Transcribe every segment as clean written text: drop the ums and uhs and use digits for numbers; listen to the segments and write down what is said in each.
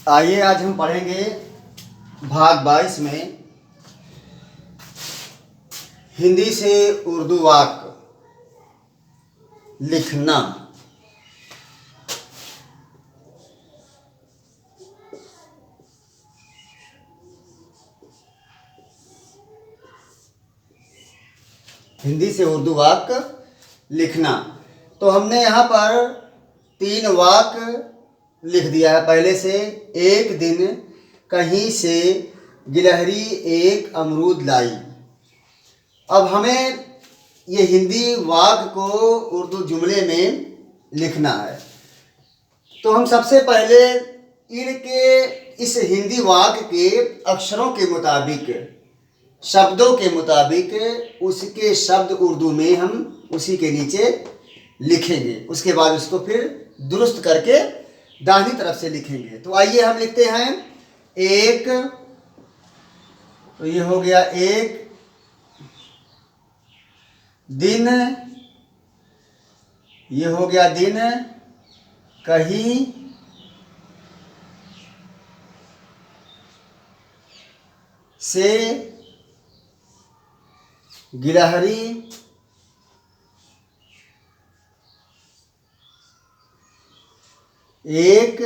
आइए आज हम पढ़ेंगे भाग 22 में हिंदी से उर्दू वाक्य लिखना। हिंदी से उर्दू वाक्य लिखना। तो हमने यहाँ पर 3 वाक्य लिख दिया है पहले से। एक दिन कहीं से गिलहरी एक अमरूद लाई। अब हमें ये हिंदी वाक्य को उर्दू जुमले में लिखना है। तो हम सबसे पहले इनके इस हिंदी वाक्य के अक्षरों के मुताबिक, शब्दों के मुताबिक उसके शब्द उर्दू में हम उसी के नीचे लिखेंगे। उसके बाद उसको फिर दुरुस्त करके दाहिनी तरफ से लिखेंगे। तो आइए हम लिखते हैं एक, तो ये हो गया एक दिन, ये हो गया दिन कहीं से गिलहरी एक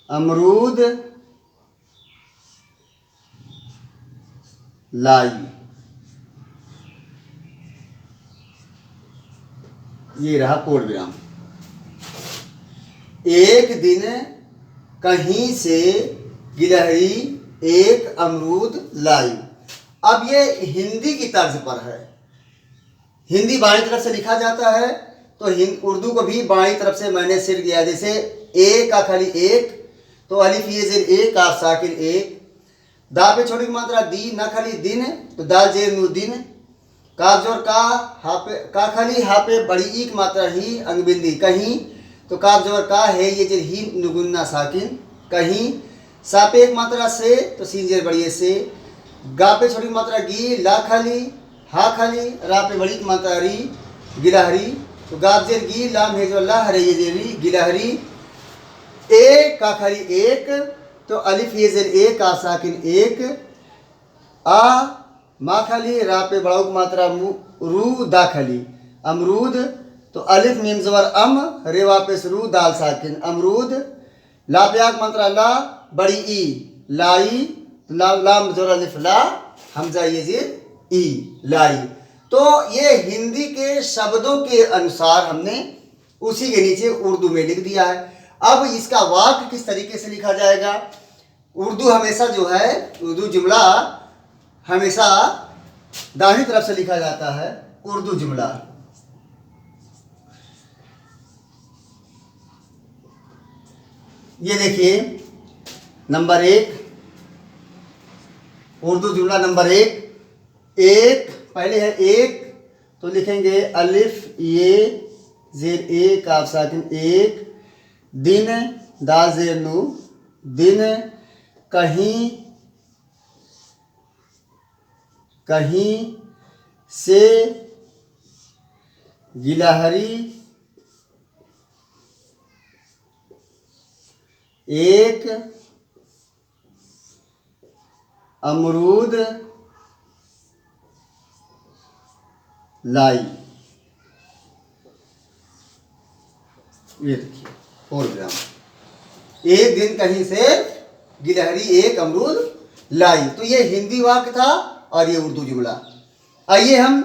अमरूद लाई। ये रहा पूर्ण विराम। एक दिन कहीं से गिलहरी एक अमरूद लाई। अब ये हिंदी की तर्ज पर है। हिंदी बाईं तरफ से लिखा जाता है तो उर्दू को भी बाईं तरफ से मैंने सिर दिया। जैसे एक का खाली एक, तो अलिफ ये जेर एक, काफ साकिन एक। दा पे छोटी की मात्रा दी, ना खाली दिन, तो दाल जेर नू दिन। काफ जोर का, हा पे का खाली, हा पे बड़ी ई की मात्रा ही, अंगबिंदी कहीं, तो काफ जोर का है ये जेर ही नुगुन्ना साकिन कहीं। सा पे एक मात्रा से, तो सीन जेर बड़ी से। गा पे छोटी की मात्रा गी, ला खाली, हा खाली, रा पे बड़ी की मात्रा री, गिलहरी, तो गाफ जेर गी, लाम है जो ला, हरे ये जेरी गिलहरी। एक का खाली एक, तो अलिफ ये जेर एक, का साकिन एक। आ मा खाली, रा पे बड़ाऊ की मात्रा रू, दा खाली, अमरूद, तो अलिफ मीम जबर अम, रे वापस रू, दाल साकिन अमरूद। ला पे आक मात्रा ला, बड़ी ई, लाई, लाम जोर अलिफ ला, हमजा ये जेर ई, लाई। तो ये हिंदी के शब्दों के अनुसार हमने उसी के नीचे उर्दू में लिख दिया है। अब इसका वाक्य किस तरीके से लिखा जाएगा? उर्दू हमेशा जो है, उर्दू जुमला हमेशा दाहिनी तरफ से लिखा जाता है। उर्दू जुमला ये देखिए, नंबर 1 उर्दू जुमला नंबर 1। एक पहले है एक, तो लिखेंगे अलिफ ये जेर ए, काफ साकिन एक। दिन दाल जेर नू, दिन कहीं, कहीं से गिलहरी एक अमरूद लाई। ये देखिए और विराम। एक दिन कहीं से गिलहरी एक अमरूद लाई। तो ये हिंदी वाक्य था और ये उर्दू जुमला। आइए हम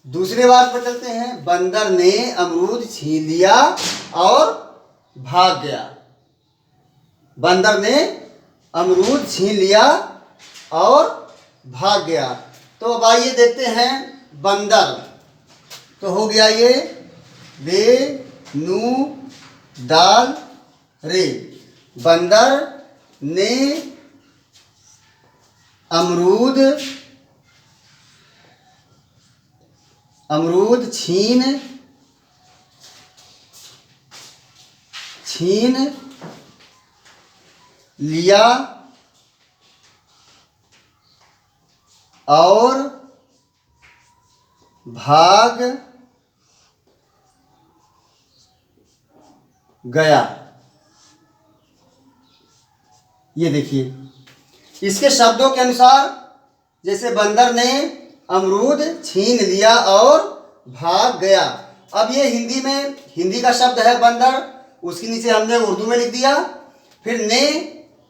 दूसरे वाक्य पर चलते हैं। बंदर ने अमरूद छीन लिया और भाग गया। बंदर ने अमरूद छीन लिया और भाग गया। तो अब आइए देखते हैं बंदर। तो हो गया ये रे नू दाल रे। बंदर ने अमरूद छीन लिया और भाग गया। ये देखिए, इसके शब्दों के अनुसार जैसे बंदर ने अमरूद छीन लिया और भाग गया। अब ये हिंदी में, हिंदी का शब्द है बंदर, उसके नीचे हमने उर्दू में लिख दिया। फिर ने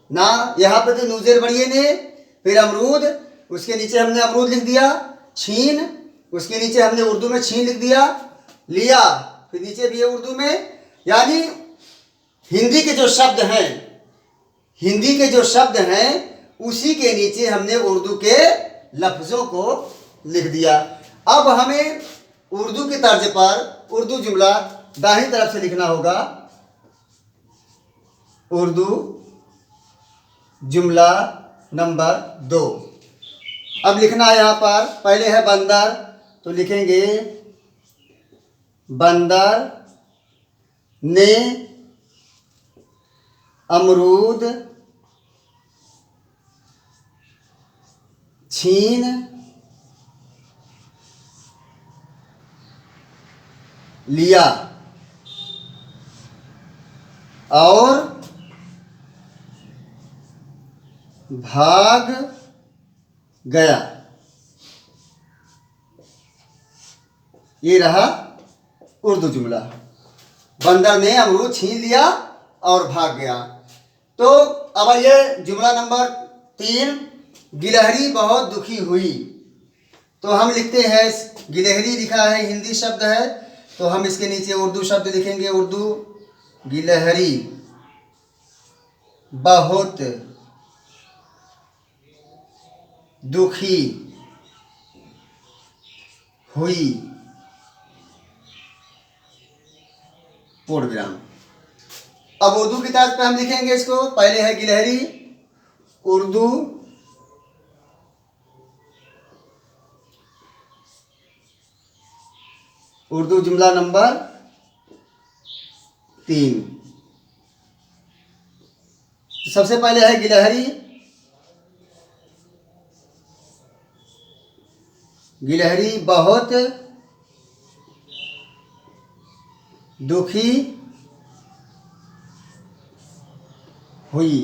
ना, यहाँ पे तो नूजेर बढ़िए ने, फिर अमरूद, उसके नीचे हमने अमरूद लिख दिया। छीन, उसके नीचे हमने उर्दू में छीन लिख दिया। लिया, फिर नीचे भी है उर्दू में। यानी हिंदी के जो शब्द हैं, हिंदी के जो शब्द हैं उसी के नीचे हमने उर्दू के लफ्ज़ों को लिख दिया। अब हमें उर्दू की तर्ज पर उर्दू जुमला दाहिनी तरफ से लिखना होगा। उर्दू जुमला नंबर 2। अब लिखना है यहाँ पर, पहले है बंदर, तो लिखेंगे बंदर ने अमरूद छीन लिया और भाग गया। ये रहा उर्दू जुमला, बंदर ने अमरूद छीन लिया और भाग गया। तो अब ये जुमला नंबर 3, गिलहरी बहुत दुखी हुई। तो हम लिखते हैं, गिलहरी लिखा है, हिंदी शब्द है, तो हम इसके नीचे उर्दू शब्द लिखेंगे। उर्दू, गिलहरी बहुत दुखी हुई, पूर्ण विराम। अब उर्दू की तर्ज पे हम लिखेंगे इसको, पहले है गिलहरी, उर्दू उर्दू जुमला नंबर 3। सबसे पहले है गिलहरी, गिलहरी बहुत दुखी हुई,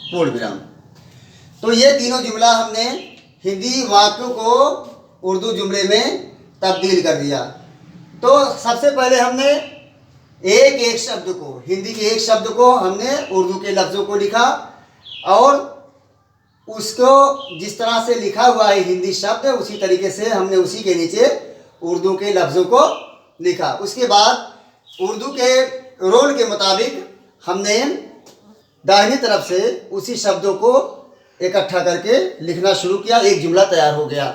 पूर्ण विराम। तो ये तीनों जुमला हमने हिंदी वाक्यों को उर्दू जुमले में तब्दील कर दिया। तो सबसे पहले हमने एक एक शब्द को, हिंदी के एक शब्द को हमने उर्दू के लफ्ज़ों को लिखा और उसको जिस तरह से लिखा हुआ है हिंदी शब्द, उसी तरीके से हमने उसी के नीचे उर्दू के लफ्ज़ों को लिखा। उसके बाद उर्दू के रोल के मुताबिक हमने दाहिनी तरफ से उसी शब्दों को इकट्ठा करके लिखना शुरू किया, एक जुमला तैयार हो गया।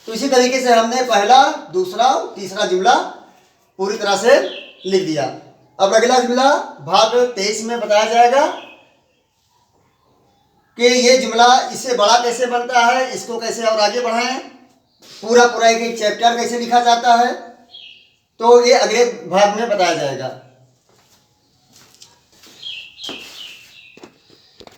तो इसी तरीके से हमने पहला, दूसरा, तीसरा जुमला पूरी तरह से लिख दिया। अब अगला जुमला भाग 23 में बताया जाएगा कि ये जुमला इससे बड़ा कैसे बनता है, इसको कैसे और आगे बढ़ाएं, पूरा एक चैप्टर कैसे लिखा जाता है, तो ये अगले भाग में बताया जाएगा।